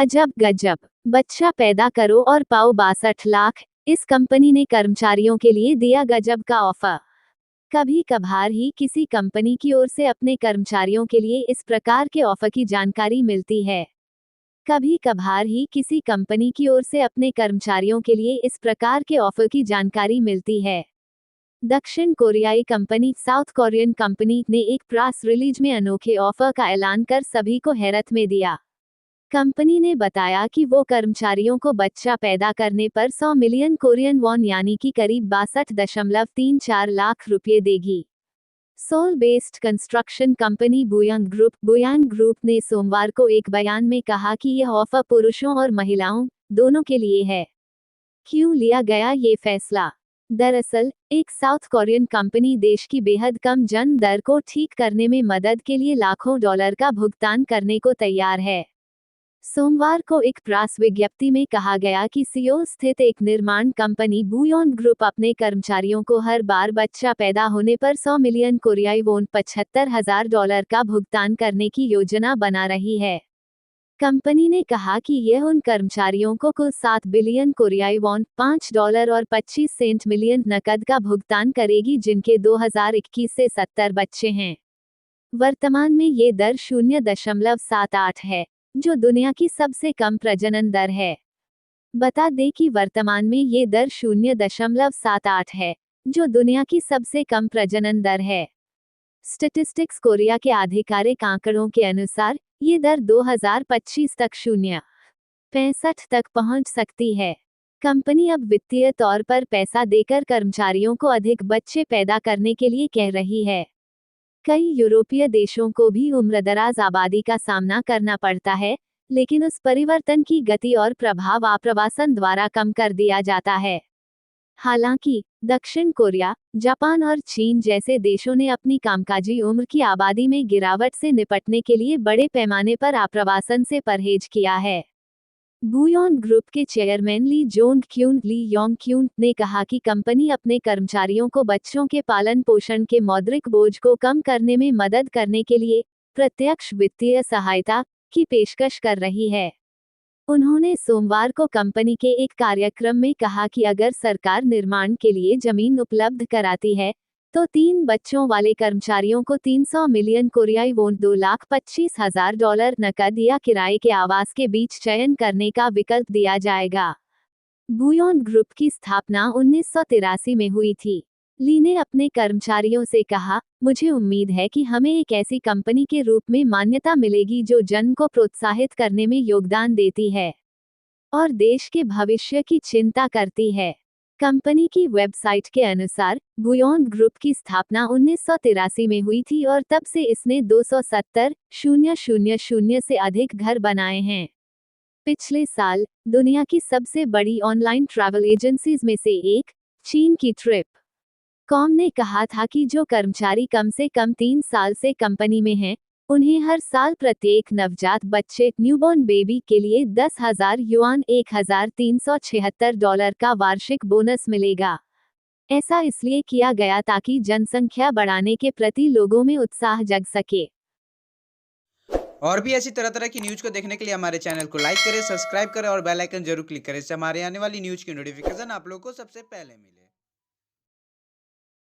अजब गजब, बच्चा पैदा करो और पाओ 62 लाख। इस कंपनी ने कर्मचारियों के लिए दिया गजब का ऑफर। कभी कभार ही किसी कंपनी की ओर से अपने कर्मचारियों के लिए इस प्रकार के ऑफर की जानकारी मिलती है। कभी कभार ही किसी कंपनी की ओर से अपने कर्मचारियों के लिए इस प्रकार के ऑफर की जानकारी मिलती है। दक्षिण कोरियाई कंपनी साउथ कोरियन कंपनी ने एक प्रेस रिलीज में अनोखे ऑफर का ऐलान कर सभी को हैरत में दिया। कंपनी ने बताया कि वो कर्मचारियों को बच्चा पैदा करने पर 100 मिलियन कोरियन वॉन यानी कि करीब 62.34 लाख रुपये देगी। Seoul based construction company Booyoung group ने सोमवार को एक बयान में कहा कि यह ऑफर पुरुषों और महिलाओं दोनों के लिए है। क्यों लिया गया ये फैसला? दरअसल, एक साउथ कोरियन कंपनी देश की बेहद कम जन्म दर को ठीक करने में मदद के लिए लाखों डॉलर का भुगतान करने को तैयार है। सोमवार को एक प्रेस विज्ञप्ति में कहा गया कि सियोल स्थित एक निर्माण कंपनी बुयोंग ग्रुप अपने कर्मचारियों को हर बार बच्चा पैदा होने पर 100 मिलियन कोरियाई वोन $75,000 का भुगतान करने की योजना बना रही है। कंपनी ने कहा कि यह उन कर्मचारियों को कुल 7 बिलियन कोरियाई वॉन $5 और 25 सेंट मिलियन नकद का भुगतान करेगी, जिनके 2021 से 70 बच्चे हैं। वर्तमान में ये दर 0.78 है, जो दुनिया की सबसे कम प्रजनन दर है। बता दें कि वर्तमान में ये दर 0.78 है, जो दुनिया की सबसे कम प्रजनन दर है। स्टैटिस्टिक्स कोरिया के आधिकारिक आंकड़ों के अनुसार ये दर 2025 तक 0.65 तक पहुंच सकती है। कंपनी अब वित्तीय तौर पर पैसा देकर कर्मचारियों को अधिक बच्चे पैदा करने के लिए कह रही है। कई यूरोपीय देशों को भी उम्रदराज आबादी का सामना करना पड़ता है, लेकिन उस परिवर्तन की गति और प्रभाव आप्रवासन द्वारा कम कर दिया जाता है। हालांकि, दक्षिण कोरिया, जापान और चीन जैसे देशों ने अपनी कामकाजी उम्र की आबादी में गिरावट से निपटने के लिए बड़े पैमाने पर आप्रवासन से परहेज किया है। बुयोंग ग्रुप के चेयरमैन ली योंग क्यून ने कहा कि कंपनी अपने कर्मचारियों को बच्चों के पालन पोषण के मौद्रिक बोझ को कम करने में मदद करने के लिए प्रत्यक्ष वित्तीय सहायता की पेशकश कर रही है। उन्होंने सोमवार को कंपनी के एक कार्यक्रम में कहा कि अगर सरकार निर्माण के लिए जमीन उपलब्ध कराती है, तो 3 बच्चों वाले कर्मचारियों को 300 मिलियन कोरियाई वोन $2,25,000 नकद या किराए के आवास के बीच चयन करने का विकल्प दिया जाएगा। बुयोंग ग्रुप की स्थापना 1983 में हुई थी। ली ने अपने कर्मचारियों से कहा, मुझे उम्मीद है कि हमें एक ऐसी कंपनी के रूप में मान्यता मिलेगी जो जन्म को प्रोत्साहित करने में योगदान देती है और देश के भविष्य की चिंता करती है। कंपनी की वेबसाइट के अनुसार, बुयोंग ग्रुप की स्थापना 1983 में हुई थी और तब से इसने 270,000 से अधिक घर बनाए हैं। पिछले साल, दुनिया की सबसे बड़ी ऑनलाइन ट्रैवल एजेंसीज में से एक, चीन की ट्रिप कॉम ने कहा था कि जो कर्मचारी कम से कम 3 साल से कंपनी में हैं, उन्हें हर साल प्रत्येक नवजात बच्चे न्यूबॉर्न बेबी के लिए 10,000 युआन $1,376 का वार्षिक बोनस मिलेगा। ऐसा इसलिए किया गया ताकि जनसंख्या बढ़ाने के प्रति लोगों में उत्साह जग सके। और भी ऐसी तरह तरह की न्यूज़ को देखने के लिए हमारे चैनल को लाइक करें, सब्सक्राइब करें और बेल आइकन जरूर क्लिक करें। इससे हमारे आने वाली न्यूज़ की नोटिफिकेशन आप लोगों को सबसे पहले मिले।